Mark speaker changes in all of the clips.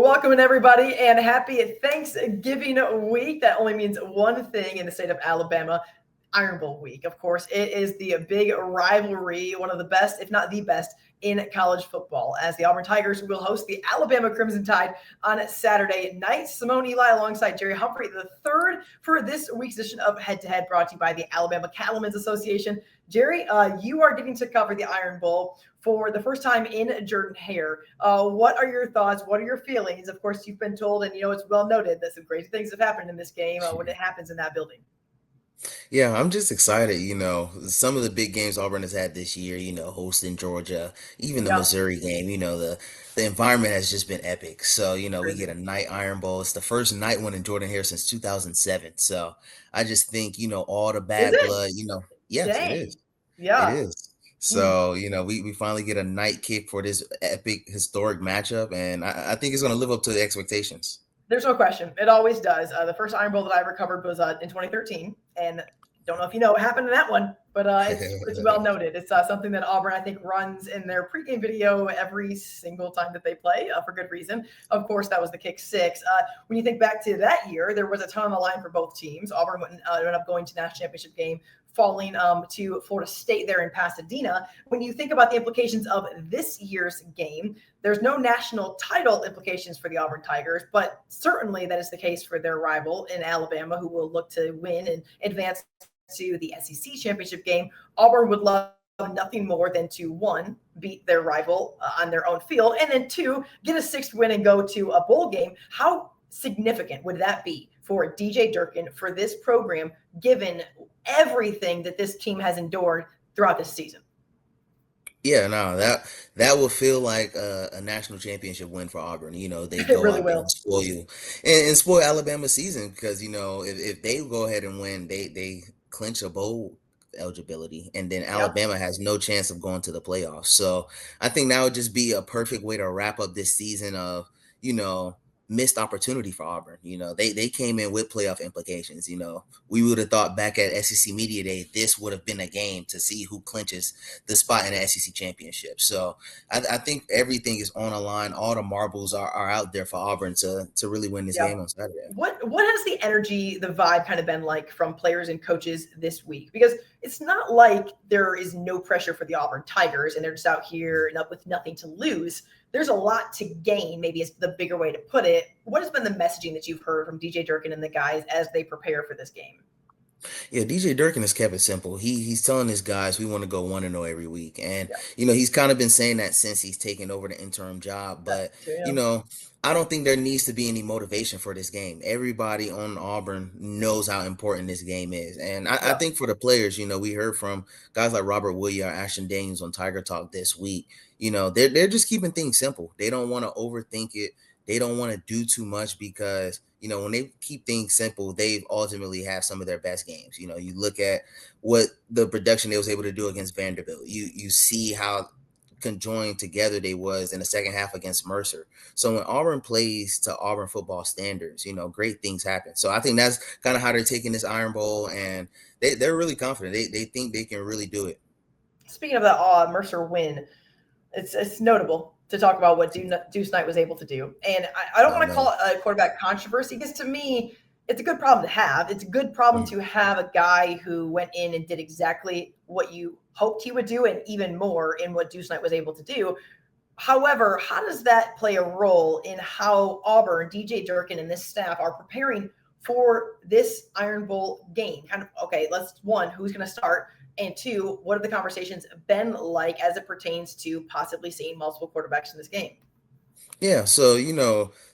Speaker 1: Welcome in everybody and happy Thanksgiving week. That only means one thing in the state of Alabama. Iron Bowl week, of course. It is the big rivalry, one of the best, if not the best, in college football, as the Auburn Tigers will host the Alabama Crimson Tide on Saturday night. Simone Eli alongside Jerry Humphrey, the third for this week's edition of Head to Head, brought to you by the Alabama Cattlemen's Association. Jerry, you are getting to cover the Iron Bowl for the first time in Jordan-Hare. What are your thoughts? What are your feelings? Of course, you've been told, and it's well noted that some crazy things have happened in this game when it happens in that building.
Speaker 2: Yeah, I'm just excited. Some of the big games Auburn has had this year, hosting Georgia, even the
Speaker 1: Yeah,
Speaker 2: Missouri game, the environment has just been epic. So, we
Speaker 1: crazy.
Speaker 2: get a night Iron Bowl. It's the first night one in Jordan-Hare since 2007. So I just think, all the
Speaker 1: Is
Speaker 2: bad
Speaker 1: it?
Speaker 2: blood, yes, it
Speaker 1: Dang.
Speaker 2: is. It
Speaker 1: Yeah.
Speaker 2: is.
Speaker 1: Mm.
Speaker 2: So, we finally get a night kick for this epic historic matchup, and I think it's going to live up to the expectations.
Speaker 1: There's no question. It always does. The first Iron Bowl that I ever covered was in 2013, and don't know if you know what happened in that one, but it's well noted. It's something that Auburn, I think, runs in their pregame video every single time that they play for good reason. Of course, that was the kick six. When you think back to that year, there was a ton on the line for both teams. Auburn ended up going to national championship game, falling to Florida State there in Pasadena. When you think about the implications of this year's game, there's no national title implications for the Auburn Tigers, but certainly that is the case for their rival in Alabama, who will look to win and advance to the SEC championship game. Auburn would love nothing more than to, one, beat their rival on their own field, and then two, get a sixth win and go to a bowl game. How significant would that be for DJ Durkin, for this program, given everything that this team has endured throughout this season?
Speaker 2: Yeah, no, that will feel like a national championship win for Auburn. They
Speaker 1: It
Speaker 2: go
Speaker 1: really
Speaker 2: out there
Speaker 1: will.
Speaker 2: and spoil you and spoil Alabama's season because if they go ahead and win, they clinch a bowl eligibility, and then
Speaker 1: Yeah.
Speaker 2: Alabama has no chance of going to the playoffs. So I think that would just be a perfect way to wrap up this season of you know missed opportunity for Auburn. They came in with playoff implications. We would have thought back at SEC Media Day this would have been a game to see who clinches the spot in the SEC championship. So I think everything is on a line. All the marbles are out there for Auburn to really win this
Speaker 1: Yeah.
Speaker 2: game on Saturday.
Speaker 1: What has the energy, the vibe kind of been like from players and coaches this week? Because it's not like there is no pressure for the Auburn Tigers and they're just out here and up with nothing to lose. There's a lot to gain, maybe is the bigger way to put it. What has been the messaging that you've heard from DJ Durkin and the guys as they prepare for this game?
Speaker 2: Yeah, DJ Durkin has kept it simple. He's telling his guys we want to go 1-0 every week, and
Speaker 1: Yeah,
Speaker 2: he's kind of been saying that since he's taken over the interim job. But
Speaker 1: that's true.
Speaker 2: you
Speaker 1: Yeah.
Speaker 2: know, I don't think there needs to be any motivation for this game. Everybody on Auburn knows how important this game is, and I
Speaker 1: Yeah.
Speaker 2: think for the players, we heard from guys like Robert Williams, Ashton Daniels on Tiger Talk this week. They're just keeping things simple. They don't want to overthink it. They don't want to do too much because when they keep things simple, they ultimately have some of their best games. You look at what the production they was able to do against Vanderbilt. You see how conjoined together they was in the second half against Mercer. So when Auburn plays to Auburn football standards, great things happen. So I think that's kind of how they're taking this Iron Bowl, and they're really confident. They think they can really do it.
Speaker 1: Speaking of that Mercer win, it's notable to talk about what Deuce Knight was able to do. And I don't
Speaker 2: I
Speaker 1: want to call
Speaker 2: know.
Speaker 1: it a quarterback controversy because to me, it's a good problem to have. It's a good problem to have a guy who went in and did exactly what you hoped he would do and even more in what Deuce Knight was able to do. However, how does that play a role in how Auburn, DJ Durkin, and this staff are preparing for this Iron Bowl game? Kind of, okay, let's one, who's going to start? And two, what have the conversations been like as it pertains to possibly seeing multiple quarterbacks in this game?
Speaker 2: Yeah, so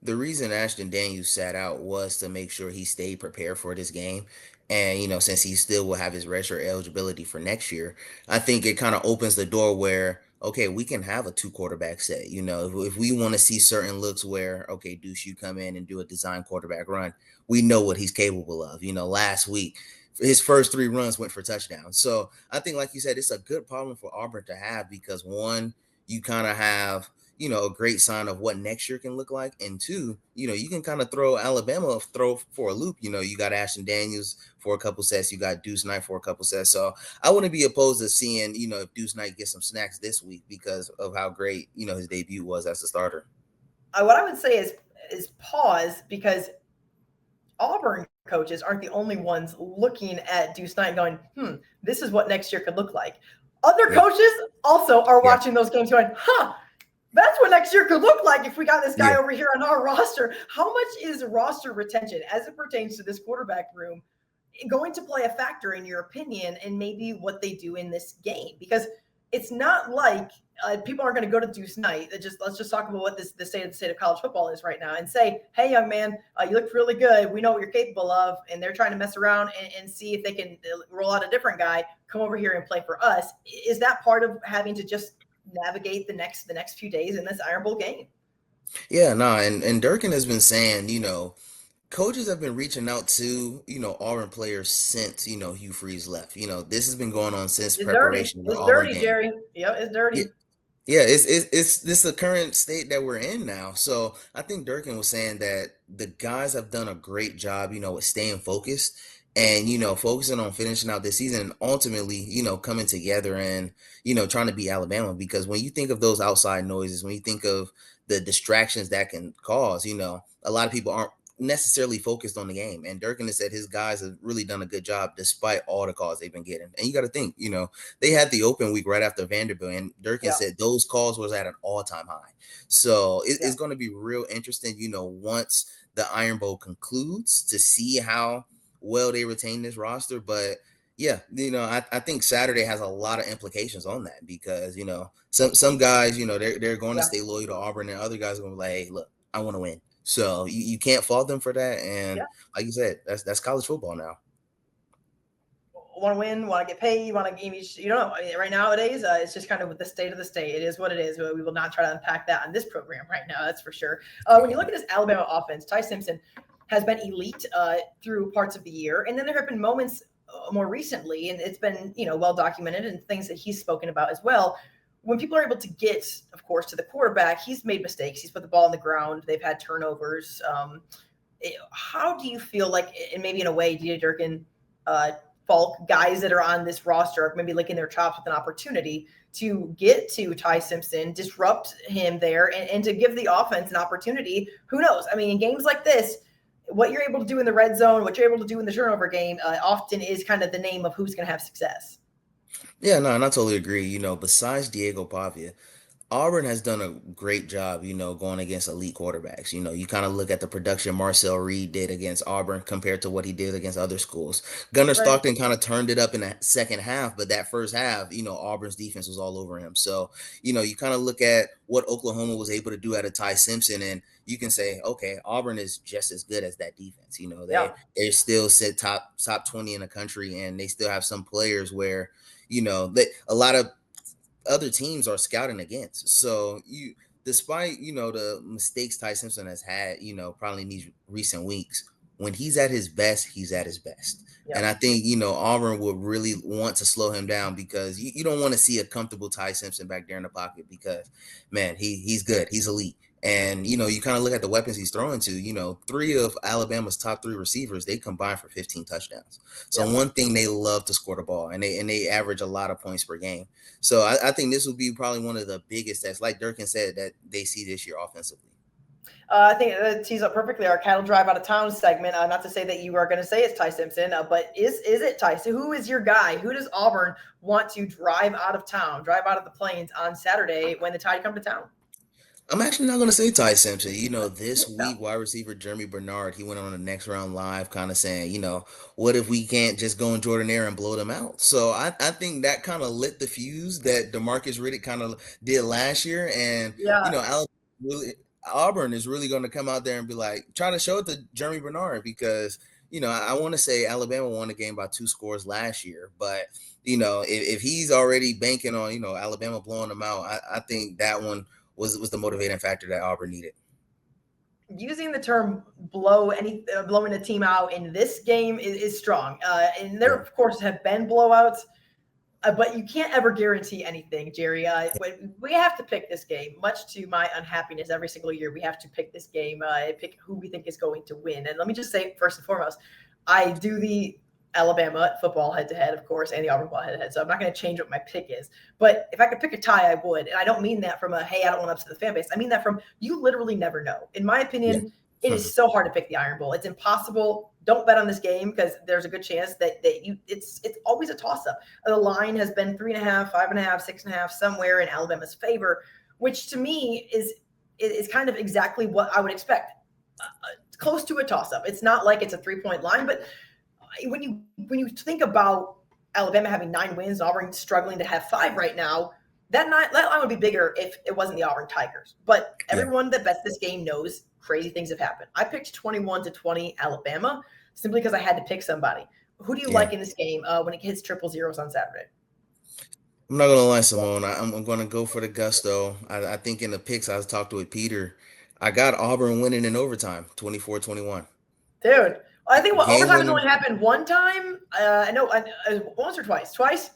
Speaker 2: the reason Ashton Daniels sat out was to make sure he stayed prepared for this game. And since he still will have his redshirt eligibility for next year, I think it kind of opens the door where okay, we can have a two quarterback set. If we want to see certain looks where okay, Deuce, you come in and do a design quarterback run, we know what he's capable of. Last week his first three runs went for touchdowns. So I think, like you said, it's a good problem for Auburn to have because one, you kind of have a great sign of what next year can look like. And two, you can kind of throw Alabama throw for a loop. You got Ashton Daniels for a couple sets, you got Deuce Knight for a couple sets. So I wouldn't be opposed to seeing, if Deuce Knight gets some snacks this week because of how great, his debut was as a starter.
Speaker 1: What I would say is is pause because Auburn coaches aren't the only ones looking at Deuce Knight going, this is what next year could look like. Other
Speaker 2: Yeah.
Speaker 1: coaches also are
Speaker 2: Yeah.
Speaker 1: watching those games going, that's what next year could look like if we got this guy
Speaker 2: Yeah.
Speaker 1: over here on our roster. How much is roster retention as it pertains to this quarterback room going to play a factor in your opinion and maybe what they do in this game? Because it's not like people aren't going to go to Deuce Knight. Let's just talk about what the state of college football is right now and say, hey, young man, you look really good. We know what you're capable of. And they're trying to mess around and see if they can roll out a different guy, come over here and play for us. Is that part of having to just navigate the next few days in this Iron Bowl game?
Speaker 2: Yeah, no, and Durkin has been saying, coaches have been reaching out to, Auburn players since, Hugh Freeze left. This has been going on since
Speaker 1: It's dirty.
Speaker 2: preparation of the
Speaker 1: It's
Speaker 2: Auburn
Speaker 1: dirty,
Speaker 2: game.
Speaker 1: Jerry. Yep, it's
Speaker 2: Yeah,
Speaker 1: dirty.
Speaker 2: yeah, it's this the current state that we're in now. So I think Durkin was saying that the guys have done a great job, with staying focused and focusing on finishing out this season and ultimately, coming together and trying to beat Alabama. Because when you think of those outside noises, when you think of the distractions that can cause, a lot of people aren't necessarily focused on the game. And Durkin has said his guys have really done a good job despite all the calls they've been getting. And you got to think, they had the open week right after Vanderbilt, and Durkin
Speaker 1: Yeah,
Speaker 2: said those calls was at an all-time high. So
Speaker 1: yeah,
Speaker 2: it's going to be real interesting, once the Iron Bowl concludes to see how well they retain this roster. But yeah, I think Saturday has a lot of implications on that because, some guys, they're going to
Speaker 1: yeah,
Speaker 2: stay loyal to Auburn and other guys are going to be like, hey, look, I want to win. So you can't fault them for that. And
Speaker 1: yeah.
Speaker 2: like you said, that's college football now.
Speaker 1: Want to win, want to get paid, want to you don't know. I mean, right nowadays, it's just kind of the state of the state. It is what it is. We will not try to unpack that on this program right now. That's for sure. When you look at this Alabama offense, Ty Simpson has been elite through parts of the year, and then there have been moments more recently, and it's been well documented and things that he's spoken about as well. When people are able to get, of course, to the quarterback, he's made mistakes. He's put the ball on the ground. They've had turnovers. How do you feel like, and maybe in a way, DJ Durkin, Falk, guys that are on this roster are maybe licking their chops with an opportunity to get to Ty Simpson, disrupt him there, and to give the offense an opportunity? Who knows? I mean, in games like this, what you're able to do in the red zone, what you're able to do in the turnover game, often is kind of the name of who's going to have success.
Speaker 2: Yeah, no, and I totally agree. Besides Diego Pavia, Auburn has done a great job, going against elite quarterbacks. You kind of look at the production Marcel Reed did against Auburn compared to what he did against other schools. Gunnar
Speaker 1: Right.
Speaker 2: Stockton kind of turned it up in the second half, but that first half, Auburn's defense was all over him. So, you kind of look at what Oklahoma was able to do out of Ty Simpson, and you can say, okay, Auburn is just as good as that defense.
Speaker 1: Yeah.
Speaker 2: They're still set top 20 in the country, and they still have some players where, a lot of other teams are scouting against. So despite the mistakes Ty Simpson has had, probably in these recent weeks, when he's at his best, he's at his best.
Speaker 1: Yeah.
Speaker 2: And I think Auburn would really want to slow him down because you don't want to see a comfortable Ty Simpson back there in the pocket because, man, he's good, he's elite. And you kind of look at the weapons he's throwing to. Three of Alabama's top three receivers, they combine for 15 touchdowns. So
Speaker 1: Yeah.
Speaker 2: one thing, they love to score the ball, and they average a lot of points per game. So I think this will be probably one of the biggest tests, like Durkin said, that they see this year offensively.
Speaker 1: I think that tees up perfectly our cattle drive out of town segment. Not to say that you are going to say it's Ty Simpson, but is it Ty? So who is your guy? Who does Auburn want to drive out of town, drive out of the plains on Saturday when the Tide come to town?
Speaker 2: I'm actually not going to say Ty Simpson. This
Speaker 1: Yeah.
Speaker 2: week, wide receiver Jeremy Bernard, he went on the Next Round Live kind of saying, what if we can't just go in Jordan Air and blow them out? So I think that kind of lit the fuse that DeMarcus Riddick kind of did last year. And,
Speaker 1: Yeah.
Speaker 2: really, Auburn is really going to come out there and be like, try to show it to Jeremy Bernard because, I want to say Alabama won the game by 2 scores last year. But, if he's already banking on, Alabama blowing them out, I think that one was the motivating factor that Auburn needed.
Speaker 1: Using the term blowing a team out in this game is strong. And there,
Speaker 2: Yeah.
Speaker 1: of course, have been blowouts. But you can't ever guarantee anything, Jerry. We have to pick this game, much to my unhappiness every single year. We have to pick this game, pick who we think is going to win. And let me just say, first and foremost, I do the Alabama football head-to-head, of course, and the Auburn football head-to-head. So I'm not going to change what my pick is. But if I could pick a tie, I would. And I don't mean that from hey, I don't want to upset the fan base. I mean that from you literally never know. In my
Speaker 2: Yeah.
Speaker 1: opinion, It is so hard to pick the Iron Bowl. It's impossible. Don't bet on this game because there's a good chance that it's always a toss up. The line has been 3.5, 5.5, 6.5, somewhere in Alabama's favor, which to me is kind of exactly what I would expect. Close to a toss up. It's not like it's a 3-point line, but when you think about Alabama having 9 wins, Auburn struggling to have 5 right now, that line would be bigger if it wasn't the Auburn Tigers. But
Speaker 2: Yeah.
Speaker 1: everyone that bets this game knows crazy things have happened. I picked 21-20 Alabama simply because I had to pick somebody. Who do you like in this game when it hits triple zeros on Saturday?
Speaker 2: I'm not gonna lie, Simone. I'm gonna go for the gusto. I think in the picks I was talking with Peter, I got Auburn winning in overtime, 24-21.
Speaker 1: Dude, I think
Speaker 2: Game
Speaker 1: overtime has
Speaker 2: winning.
Speaker 1: only happened one time. I know once or twice. Twice.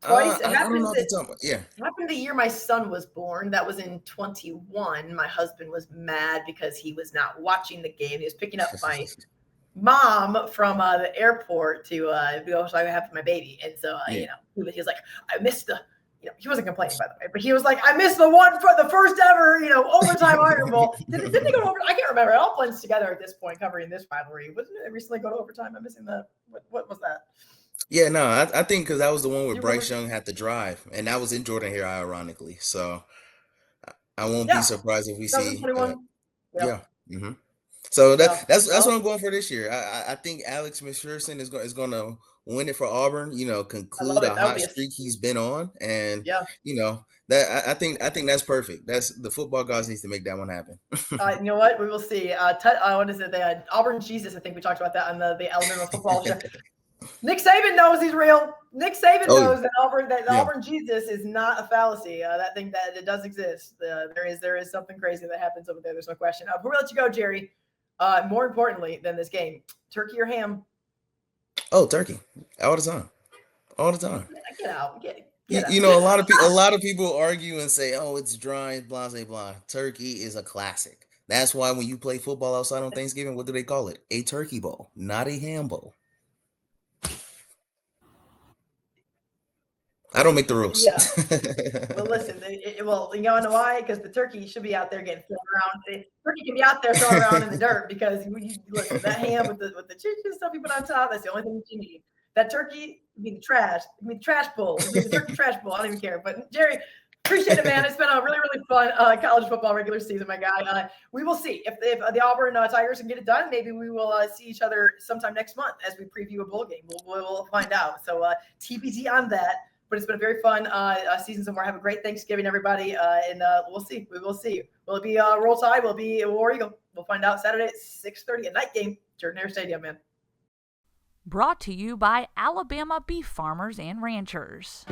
Speaker 1: It
Speaker 2: I don't know
Speaker 1: happened.
Speaker 2: what to talk about. Yeah.
Speaker 1: It happened the year my son was born. That was in 21. My husband was mad because he was not watching the game. He was picking up my mom from the airport to go so I could have my baby. And so,
Speaker 2: Yeah.
Speaker 1: he was like, I missed he wasn't complaining, by the way, but he was like, I missed the one for the first ever, overtime Iron Bowl. Didn't they go to overtime? I can't remember. It all blends together at this point, covering this rivalry. Wasn't it recently go to overtime? I'm missing that. What was that?
Speaker 2: Yeah, no, I think because that was the one where
Speaker 1: Do you
Speaker 2: Bryce
Speaker 1: remember?
Speaker 2: Young had to drive, and that was in Jordan Hare, ironically. So I won't be
Speaker 1: Yeah,
Speaker 2: surprised if we see.
Speaker 1: 2021.
Speaker 2: Yeah.
Speaker 1: Yep.
Speaker 2: hmm So
Speaker 1: Yeah.
Speaker 2: that's what
Speaker 1: Well,
Speaker 2: I'm going for this year. I think Alex McPherson is going to win it for Auburn.
Speaker 1: I love
Speaker 2: Conclude
Speaker 1: it.
Speaker 2: a
Speaker 1: That would
Speaker 2: hot
Speaker 1: be
Speaker 2: streak he's been on, and
Speaker 1: yeah.
Speaker 2: that I think that's perfect. That's the football gods needs to make that one happen.
Speaker 1: You know what? We will see. What is it? The Auburn Jesus. I think we talked about that on the Alabama football show. Nick Saban knows he's real. Nick Saban
Speaker 2: Oh yeah,
Speaker 1: knows that
Speaker 2: yeah.
Speaker 1: Auburn Jesus is not a fallacy. That thing that it does exist. There is something crazy that happens over there. There's no question. Before we let you go, Jerry, more importantly than this game, turkey or ham?
Speaker 2: Oh, turkey all the time, all the time.
Speaker 1: Get out.
Speaker 2: You,
Speaker 1: Get out.
Speaker 2: you know, a lot of people argue and say, "Oh, it's dry, it's blah, blah, blah." Turkey is a classic. That's why when you play football outside on Thanksgiving, what do they call it? A turkey bowl, not a ham bowl. I don't make the rules.
Speaker 1: Yeah. Well, listen. Well, you know why? Because the turkey should be out there getting thrown around. The turkey can be out there thrown around in the dirt because listen, that ham with the chicken stuff you put on top. That's the only thing that you need. That turkey can be the trash. It can be the trash bowl. It can be the turkey trash bowl. I don't even care. But Jerry, appreciate it, man. It's been a really, really fun college football regular season, my guy. We will see if the Auburn Tigers can get it done. Maybe we will see each other sometime next month as we preview a bowl game. We'll find out. So TBD on that. But it's been a very fun season so far. Have a great Thanksgiving, everybody, and we'll see. We will see. Will it be Roll Tide? Will it be War Eagle? We'll find out Saturday at 6:30 at night game, Jordan Hare Stadium, man.
Speaker 3: Brought to you by Alabama Beef Farmers and Ranchers.